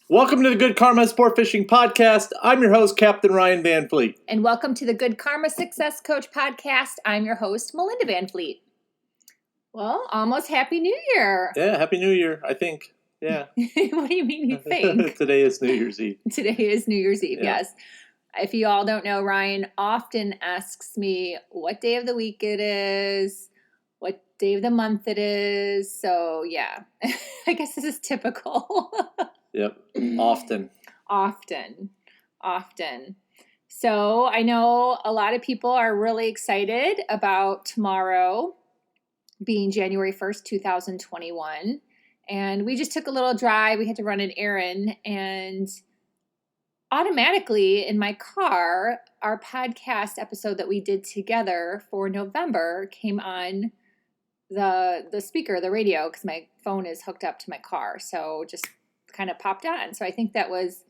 Welcome to the Good Karma Sport Fishing Podcast. I'm your host, Captain Ryan Van Fleet. And welcome to the Good Karma Success Coach Podcast. I'm your host, Melinda Van Fleet. Well, almost Happy New Year. Yeah, Happy New Year, I think. Yeah. What do you mean you think? Today is New Year's Eve. Today is New Year's Eve, Yeah. yes. If you all don't know, Ryan often asks me what day of the week it is, what day of the month it is. So, yeah, I guess this is typical. Yep, often. Often. So I know a lot of people are really excited about tomorrow being January 1st, 2021. And we just took a little drive. We had to run an errand, and automatically in my car, our podcast episode that we did together for November came on the speaker, the radio, because my phone is hooked up to my car. So just kind of popped on. So I think that was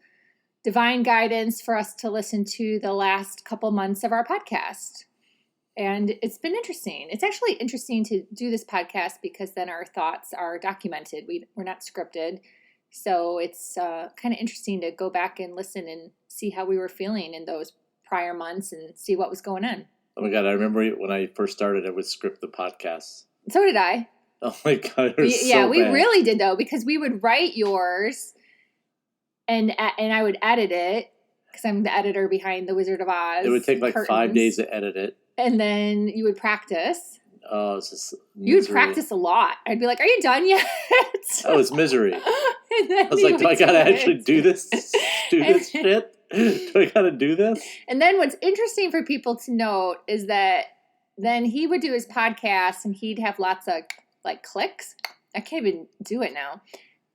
divine guidance for us to listen to the last couple months of our podcast. And it's been interesting. It's actually interesting to do this podcast because then our thoughts are documented. We're not scripted. So it's kind of interesting to go back and listen and see how we were feeling in those prior months and see what was going on. Oh my God, I remember when I first started, I would script the podcasts. So did I. Oh my God, it was Yeah, so we bad. really did, though, because we would write yours and I would edit it because I'm the editor behind The Wizard of Oz. It would take like curtains. 5 days to edit it. And then you would practice. Oh, it's just You would misery. practice a lot. I'd be like, "Are you done yet?" Oh, it's misery. And then I was you like, do I would gotta do actually it. do this? Do this shit? Do I gotta do this? And then what's interesting for people to note is that then he would do his podcast and he'd have lots of like clicks. I can't even do it now.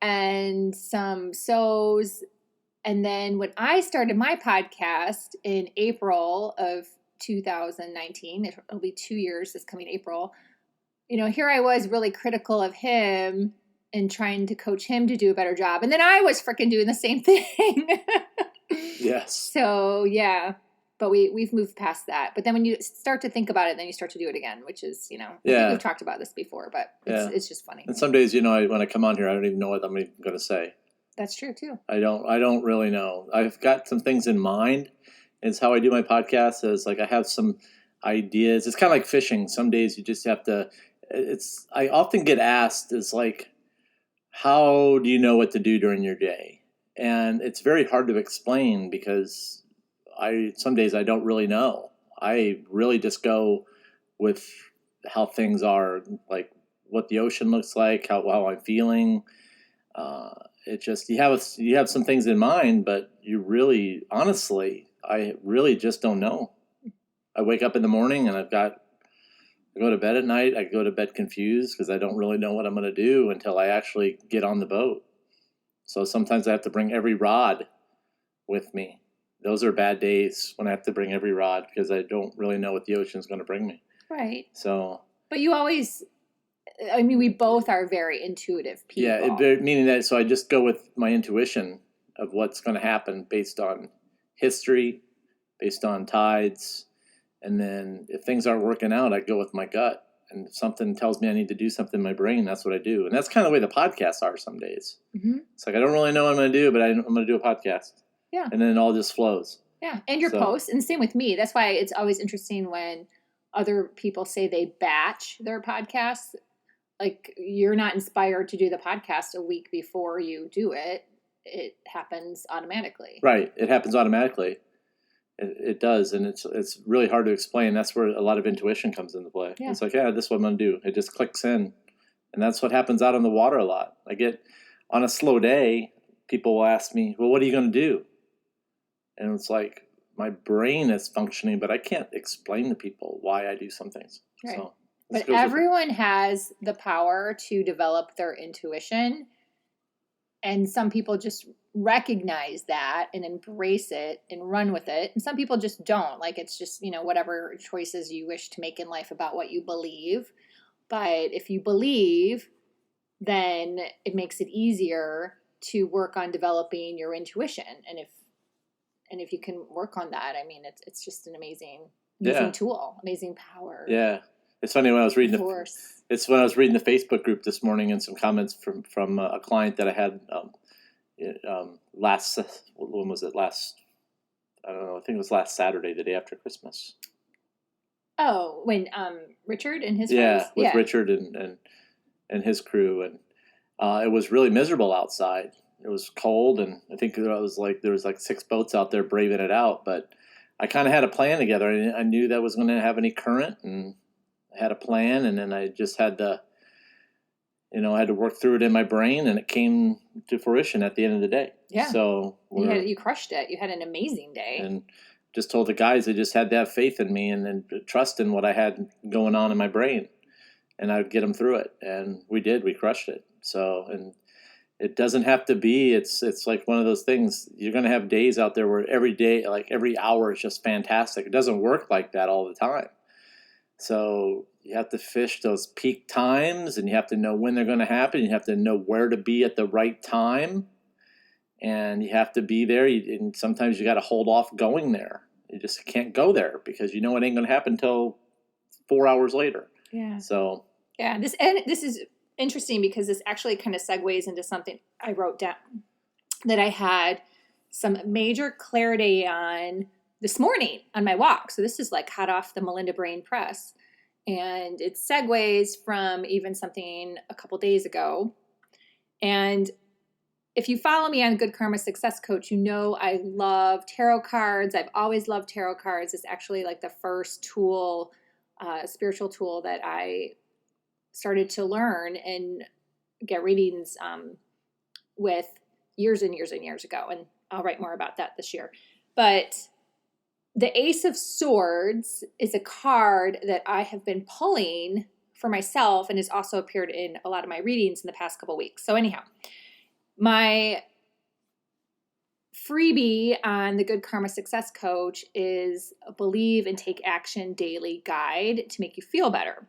And some so's. And then when I started my podcast in April of 2019, it'll be 2 years this coming April, here I was really critical of him and trying to coach him to do a better job. And then I was freaking doing the same thing. Yes. So, yeah. But we've moved past that. But then when you start to think about it, then you start to do it again, which is, I think Yeah. we've talked about this before, but it's just funny. And some days, when I come on here, I don't even know what I'm even going to say. That's true, too. I don't really know. I've got some things in mind. It's how I do my podcast. Is like I have some ideas. It's kind of like fishing. Some days you just have to. I often get asked is like, how do you know what to do during your day? And it's very hard to explain because some days I don't really know. I really just go with how things are, like what the ocean looks like, how I'm feeling. It just you have some things in mind, but you really, honestly, I really just don't know. I wake up in the morning and I go to bed at night. I go to bed confused because I don't really know what I'm going to do until I actually get on the boat. So sometimes I have to bring every rod with me. Those are bad days when I have to bring every rod because I don't really know what the ocean's going to bring me. Right. So. But you always, we both are very intuitive people. Yeah, meaning that, so I just go with my intuition of what's going to happen based on history, based on tides. And then if things aren't working out, I go with my gut. And if something tells me I need to do something in my brain, that's what I do. And that's kind of the way the podcasts are some days. Mm-hmm. It's like, I don't really know what I'm going to do, but I'm going to do a podcast. Yeah. And then it all just flows. Yeah. And your posts. And same with me. That's why it's always interesting when other people say they batch their podcasts. Like, you're not inspired to do the podcast a week before you do it. It happens automatically. Right. It happens automatically. It does. And it's really hard to explain. That's where a lot of intuition comes into play. Yeah. It's like, this is what I'm going to do. It just clicks in. And that's what happens out on the water a lot. I get on a slow day, people will ask me, well, what are you going to do? And it's like, my brain is functioning, but I can't explain to people why I do some things. Right. So, but everyone has the power to develop their intuition. And some people just recognize that and embrace it and run with it. And some people just don't. Like, it's just, whatever choices you wish to make in life about what you believe. But if you believe, then it makes it easier to work on developing your intuition. And if you can work on that, it's just an amazing tool, amazing power. Yeah. It's funny when I was reading the Facebook group this morning and some comments from a client that I had last, when was it? I don't know. I think it was last Saturday, the day after Christmas. Oh, when Richard and his Yeah, friends? with Richard and his crew, and it was really miserable outside. It was cold, and I think there was like 6 boats out there braving it out. But I kind of had a plan together. I knew that was going to have any current, and I had a plan, and then I just had to, I had to work through it in my brain, and it came to fruition at the end of the day. Yeah. So you crushed it. You had an amazing day. And just told the guys they just had to have faith in me and trust in what I had going on in my brain, and I'd get them through it. And we did. We crushed it. So, and it doesn't have to be. It's like one of those things. You're going to have days out there where every day, like every hour, is just fantastic. It doesn't work like that all the time. So you have to fish those peak times, and you have to know when they're going to happen. You have to know where to be at the right time, and you have to be there. And sometimes you got to hold off going there. You just can't go there because it ain't going to happen until 4 hours later. Yeah. So yeah, this is interesting because this actually kind of segues into something I wrote down that I had some major clarity on this morning on my walk. So this is like hot off the Melinda Brain press. And it segues from even something a couple days ago. And if you follow me on Good Karma Success Coach, I love tarot cards. I've always loved tarot cards. It's actually like the first tool, spiritual tool that I started to learn and get readings with years and years and years ago. And I'll write more about that this year. But the Ace of Swords is a card that I have been pulling for myself and has also appeared in a lot of my readings in the past couple weeks. So anyhow, my freebie on the Good Karma Success Coach is a Believe and Take Action Daily Guide to make you feel better.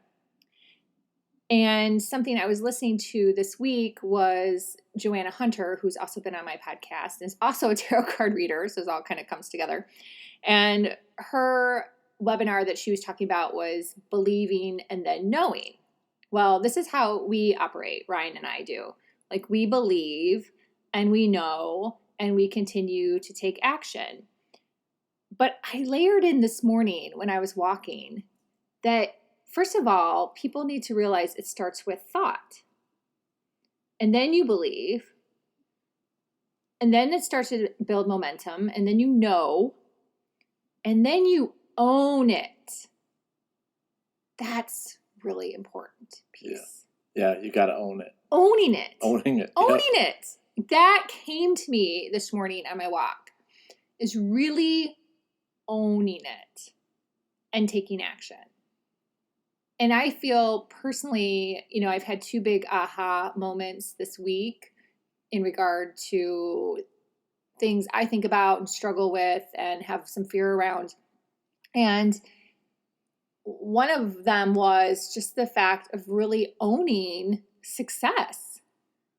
And something I was listening to this week was Joanna Hunter, who's also been on my podcast and is also a tarot card reader. So it all kind of comes together. And her webinar that she was talking about was believing and then knowing. Well, this is how we operate, Ryan and I do. Like we believe and we know and we continue to take action. But I layered in this morning when I was walking that, first of all, people need to realize it starts with thought. And then you believe. And then it starts to build momentum. And then you know. And then you own it. That's really important piece. Yeah, you got to own it. Owning it. Owning it. Owning it. That came to me this morning on my walk, is really owning it and taking action. And I feel personally, I've had 2 big aha moments this week in regard to things I think about and struggle with and have some fear around. And one of them was just the fact of really owning success,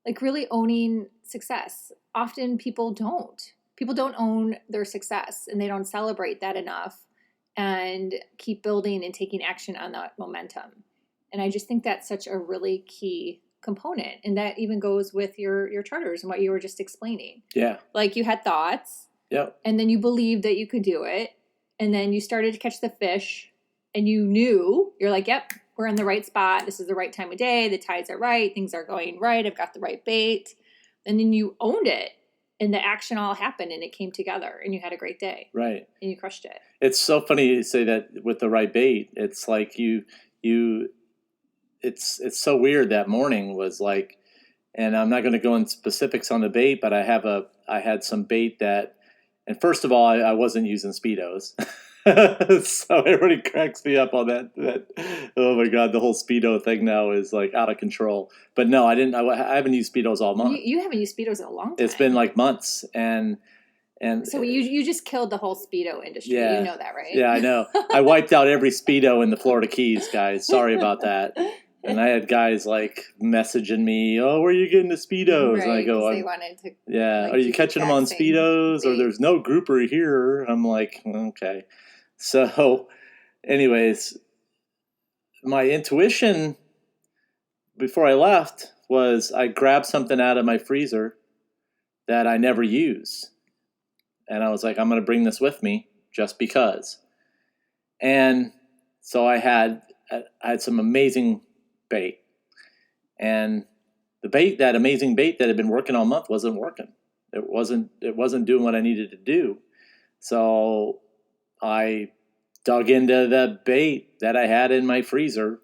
like really owning success. Often people don't own their success and they don't celebrate that enough and keep building and taking action on that momentum. And I just think that's such a really key component. And that even goes with your charters and what you were just explaining. Yeah. Like you had thoughts. Yep. And then you believed that you could do it. And then you started to catch the fish and you're like, yep, we're in the right spot. This is the right time of day. The tides are right. Things are going right. I've got the right bait. And then you owned it and the action all happened and it came together and you had a great day. Right. And you crushed it. It's so funny you say that with the right bait. It's like it's so weird. That morning was like, and I'm not going to go in specifics on the bait, but I had some bait that, and first of all, I wasn't using Speedos. So everybody cracks me up on that. Oh my God, the whole Speedo thing now is like out of control. But no, I didn't. I haven't used Speedos all month. You haven't used Speedos in a long time. It's been like months, and so you just killed the whole Speedo industry. Yeah, you know that, right? Yeah, I know. I wiped out every Speedo in the Florida Keys, guys. Sorry about that. And I had guys like messaging me, "Oh, where are you getting the Speedos?" Right, and I go, they wanted to. "Yeah, like, are you catching them on Speedos?" Or there's no grouper here. I'm like, okay. So, anyways, my intuition before I left was I grabbed something out of my freezer, that I never use. And I was like, I'm going to bring this with me just because. And so I had some amazing bait. And that amazing bait that had been working all month wasn't working. It wasn't doing what I needed to do. So I dug into the bait that I had in my freezer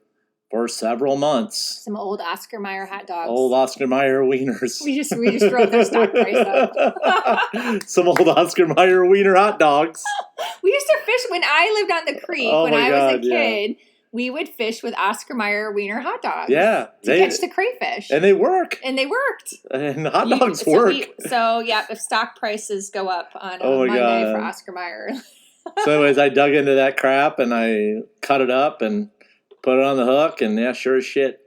for several months. Some old Oscar Mayer hot dogs. Old Oscar Mayer wieners. We just drove their stock price up. Some old Oscar Mayer wiener hot dogs. We used to fish when I lived on the creek. When I was a kid, we would fish with Oscar Mayer wiener hot dogs. Yeah. To catch the crayfish. And they work. And they worked. And hot dogs work. If stock prices go up on Monday for Oscar Mayer. So anyways, I dug into that crap and I cut it up and put it on the hook, and yeah, sure as shit,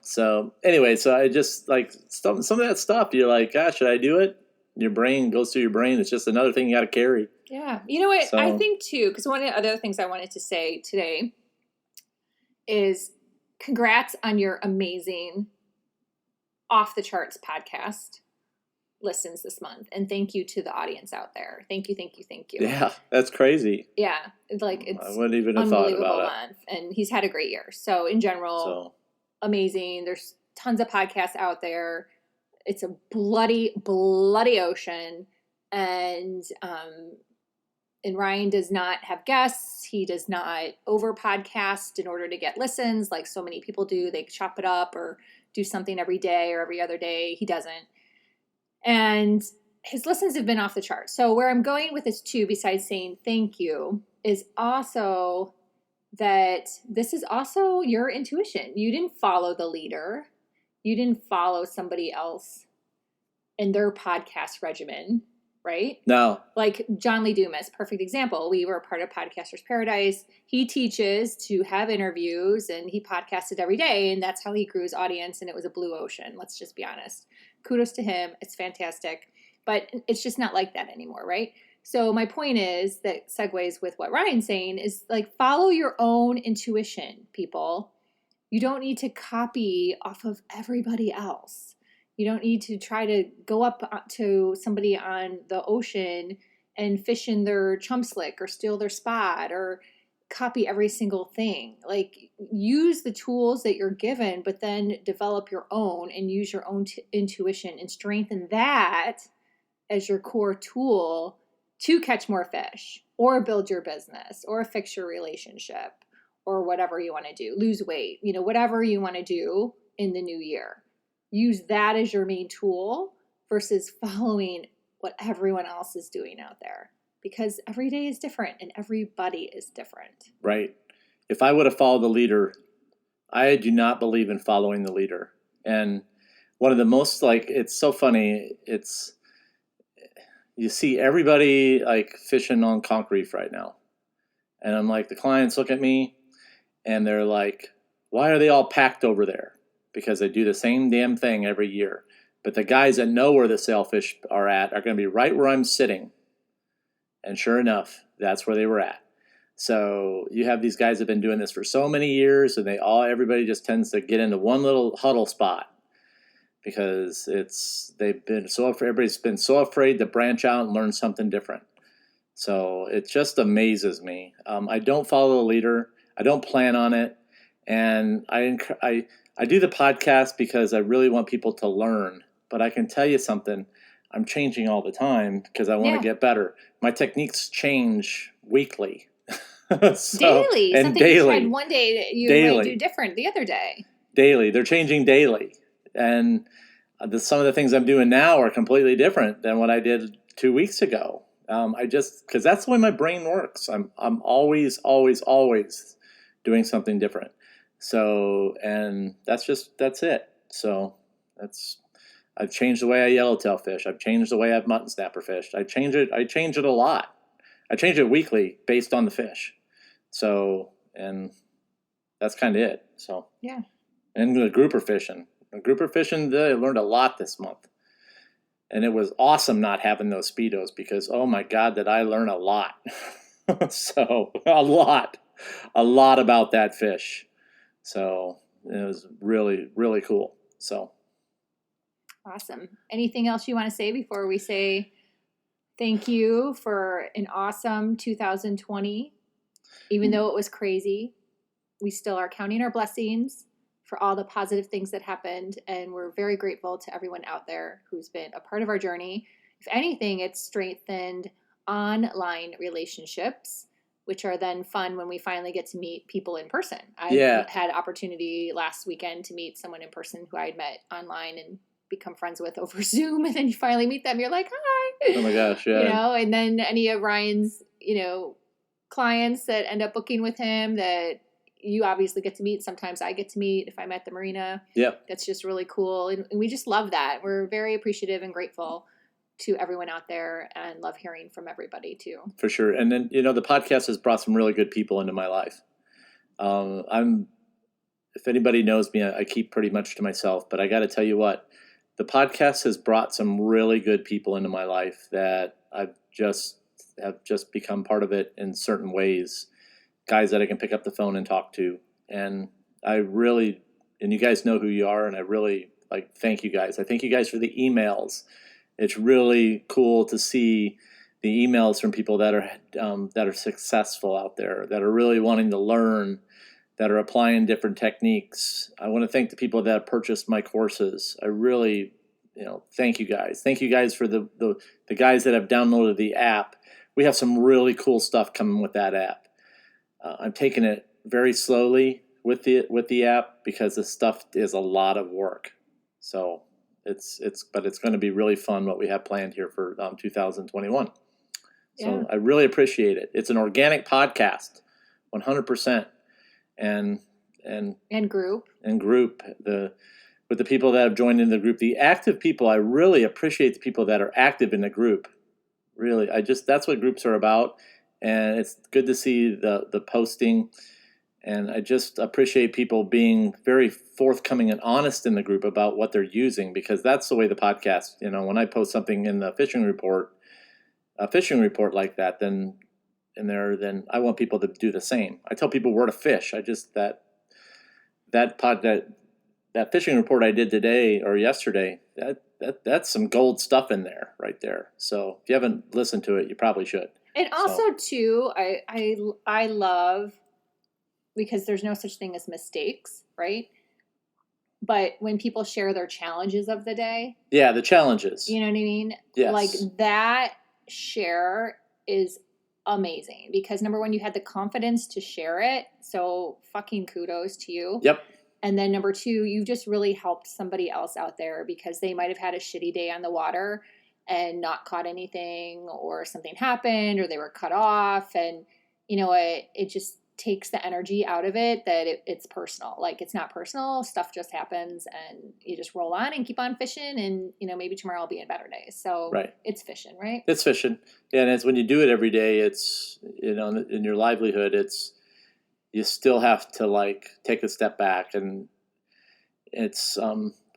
So anyway, so I just like some of that stuff. You're like, gosh, should I do it? Your brain goes through your brain. It's just another thing you got to carry. Yeah. You know what? So, I think too, because one of the other things I wanted to say today is congrats on your amazing Off the Charts podcast listens this month, and thank you to the audience out there. Thank you. Yeah, that's crazy. Yeah, it's I wouldn't even have thought about month, and he's had a great year. So in general, amazing. There's tons of podcasts out there. It's a bloody ocean, and Ryan does not have guests. He does not over podcast in order to get listens like so many people do. They chop it up or do something every day or every other day. He doesn't. And his listens have been off the charts. So where I'm going with this too, besides saying thank you, is also that this is also your intuition. You didn't follow the leader. You didn't follow somebody else in their podcast regimen, right? No. Like John Lee Dumas, perfect example. We were a part of Podcasters Paradise. He teaches to have interviews, and he podcasted every day, and that's how he grew his audience, and it was a blue ocean. Let's just be honest. Kudos to him. It's fantastic. But it's just not like that anymore, right? So my point is that segues with what Ryan's saying is like follow your own intuition, people. You don't need to copy off of everybody else. You don't need to try to go up to somebody on the ocean and fish in their chum slick or steal their spot or copy every single thing. Like use the tools that you're given, but then develop your own and use your own intuition and strengthen that as your core tool to catch more fish or build your business or fix your relationship or whatever you want to do, lose weight, whatever you want to do in the new year. Use that as your main tool versus following what everyone else is doing out there, because every day is different and everybody is different. Right. If I would have followed the leader, I do not believe in following the leader. And one of the most it's so funny. You see everybody fishing on conch reef right now. And I'm like, the clients look at me and they're like, why are they all packed over there? Because they do the same damn thing every year. But the guys that know where the sailfish are going to be right where I'm sitting. And sure enough, that's where they were at. So you have these guys that have been doing this for so many years, and everybody just tends to get into one little huddle spot because everybody's been so afraid to branch out and learn something different. So it just amazes me. I don't follow the leader. I don't plan on it, and I do the podcast because I really want people to learn. But I can tell you something. I'm changing all the time because I want to get better. My techniques change weekly. Daily. And something daily. You tried one day that you might do different the other day. Daily. They're changing daily. And some of the things I'm doing now are completely different than what I did 2 weeks ago. Because that's the way my brain works. I'm always, always, always doing something different. So, and that's it. So I've changed the way I yellowtail fish. I've changed the way I've mutton snapper fished. I change it a lot. I change it weekly based on the fish. So, and that's kind of it. So, yeah. And the grouper fishing. I learned a lot this month. And it was awesome not having those Speedos because, oh my God, did I learn a lot. So, a lot about that fish. So it was really, really cool. So Awesome. Anything else you want to say before we say thank you for an awesome 2020? Even though it was crazy, we still are counting our blessings for all the positive things that happened. And we're very grateful to everyone out there who's been a part of our journey. If anything, it's strengthened online relationships, which are then fun when we finally get to meet people in person. I had opportunity last weekend to meet someone in person who I had met online and become friends with over Zoom. And then you finally meet them. You're like, hi. Oh my gosh. Yeah. And then any of Ryan's, clients that end up booking with him that you obviously get to meet. Sometimes I get to meet if I'm at the marina. Yep. That's just really cool. And we just love that. We're very appreciative and grateful to everyone out there and love hearing from everybody too. For sure. And then, the podcast has brought some really good people into my life. If anybody knows me, I keep pretty much to myself, but I got to tell you what, the podcast has brought some really good people into my life that have just become part of it in certain ways. Guys that I can pick up the phone and talk to. And and you guys know who you are, and I really thank you guys. I thank you guys for the emails. It's really cool to see the emails from people that are successful out there, that are really wanting to learn, that are applying different techniques. I want to thank the people that have purchased my courses. I really, thank you guys. Thank you guys for the guys that have downloaded the app. We have some really cool stuff coming with that app. I'm taking it very slowly with the app because the stuff is a lot of work. So but it's going to be really fun what we have planned here for 2021. So yeah. I really appreciate it. It's an organic podcast, 100%, and group with the people that have joined in the group, the active people. I really appreciate the people that are active in the group. Really, that's what groups are about. And it's good to see the posting, and I just appreciate people being very forthcoming and honest in the group about what they're using, because that's the way the podcast, when I post something in the fishing report like that, then I want people to do the same. I tell people where to fish. That fishing report I did today or yesterday, that's some gold stuff in there right there. So if you haven't listened to it, you probably should. And also, too, I love, because there's no such thing as mistakes, right? But when people share their challenges of the day. Yeah, the challenges. You know what I mean? Yes. That share is amazing because, number one, you had the confidence to share it. So fucking kudos to you. Yep. And then number two, you just really helped somebody else out there because they might have had a shitty day on the water and not caught anything, or something happened, or they were cut off. And, it just takes the energy out of it that it's personal. It's not personal. Stuff just happens and you just roll on and keep on fishing. And, maybe tomorrow will be a better day. So right. It's fishing, right? It's fishing. Yeah, and it's when you do it every day, it's, in your livelihood, you still have to take a step back. And it's,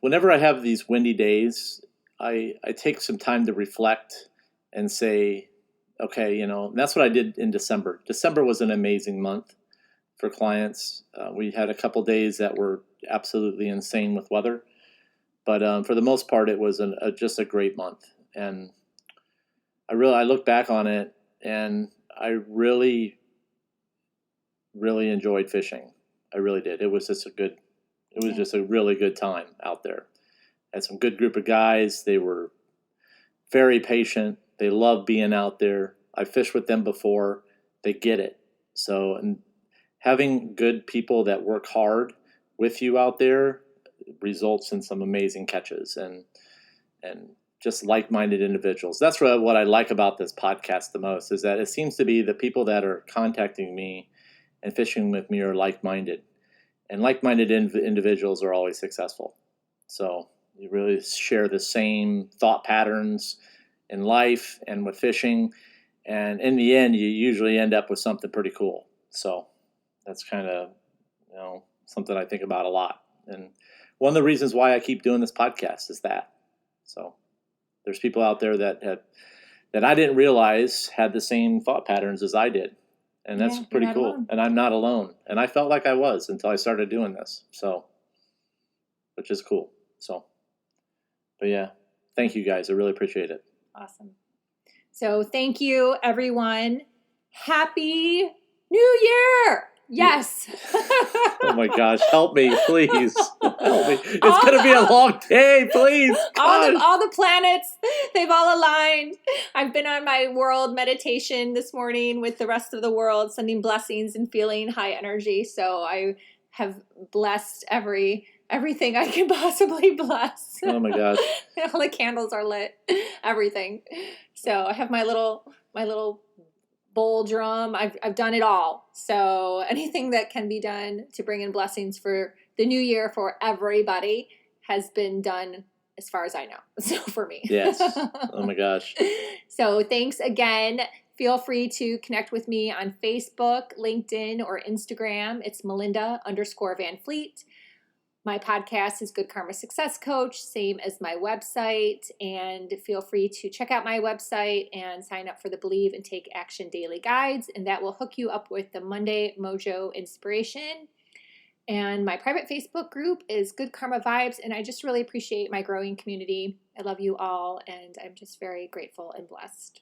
whenever I have these windy days, I take some time to reflect and say, okay, and that's what I did in December. December was an amazing month for clients. We had a couple days that were absolutely insane with weather, but for the most part, it was just a great month. And I look back on it, and I really, really enjoyed fishing. I really did. It was just a really good time out there. Had some good group of guys. They were very patient. They love being out there. I fished with them before. They get it. So, and having good people that work hard with you out there results in some amazing catches and just like-minded individuals. That's what I like about this podcast the most, is that it seems to be the people that are contacting me and fishing with me are like-minded. And like-minded individuals are always successful. So you really share the same thought patterns in life and with fishing. And in the end, you usually end up with something pretty cool. So that's kind of, something I think about a lot. And one of the reasons why I keep doing this podcast is that. So there's people out there that I didn't realize had the same thought patterns as I did. And that's pretty cool. Alone. And I'm not alone. And I felt like I was until I started doing this. So, which is cool. So But yeah, thank you guys. I really appreciate it. Awesome. So thank you, everyone. Happy New Year! Yes. Oh my gosh, help me, please. Help me. It's All going to the- be a long day, please. Gosh. all the planets, they've all aligned. I've been on my world meditation this morning with the rest of the world, sending blessings and feeling high energy. So I have blessed everything I can possibly bless. Oh my gosh. All the candles are lit, everything. So I have my little bowl drum. I've done it all. So anything that can be done to bring in blessings for the new year for everybody has been done as far as I know. So for me. Yes. Oh my gosh. So thanks again. Feel free to connect with me on Facebook, LinkedIn, or Instagram. It's Melinda_Van Fleet. My podcast is Good Karma Success Coach, same as my website. And feel free to check out my website and sign up for the Believe and Take Action Daily Guides. And that will hook you up with the Monday Mojo Inspiration. And my private Facebook group is Good Karma Vibes. And I just really appreciate my growing community. I love you all. And I'm just very grateful and blessed.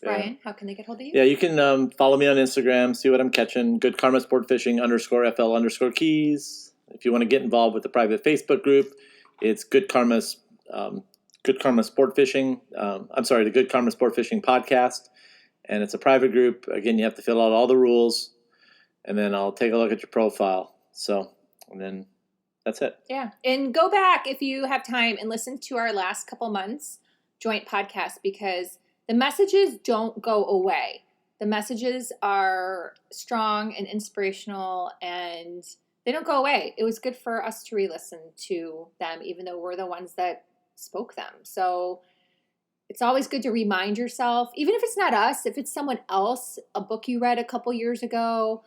Yeah. Brian, how can they get hold of you? Yeah, you can follow me on Instagram, see what I'm catching. Good Karma Sport Fishing _FL_keys. If you want to get involved with the private Facebook group, it's Good Karma Sport Fishing. The Good Karma Sport Fishing podcast, and it's a private group. Again, you have to fill out all the rules, and then I'll take a look at your profile. So, and then that's it. Yeah, and go back if you have time and listen to our last couple months joint podcast because the messages don't go away. The messages are strong and inspirational and they don't go away. It was good for us to re-listen to them, even though we're the ones that spoke them. So it's always good to remind yourself, even if it's not us, if it's someone else, a book you read a couple years ago,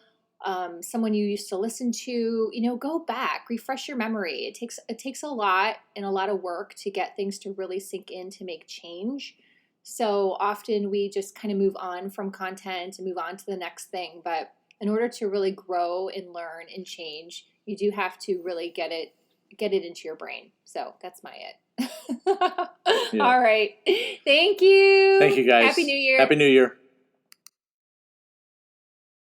someone you used to listen to, go back, refresh your memory. It takes a lot and a lot of work to get things to really sink in to make change. So often we just kind of move on from content and move on to the next thing. But in order to really grow and learn and change, you do have to really get it into your brain. So that's my it. Yeah. All right. Thank you. Thank you, guys. Happy New Year. Happy New Year.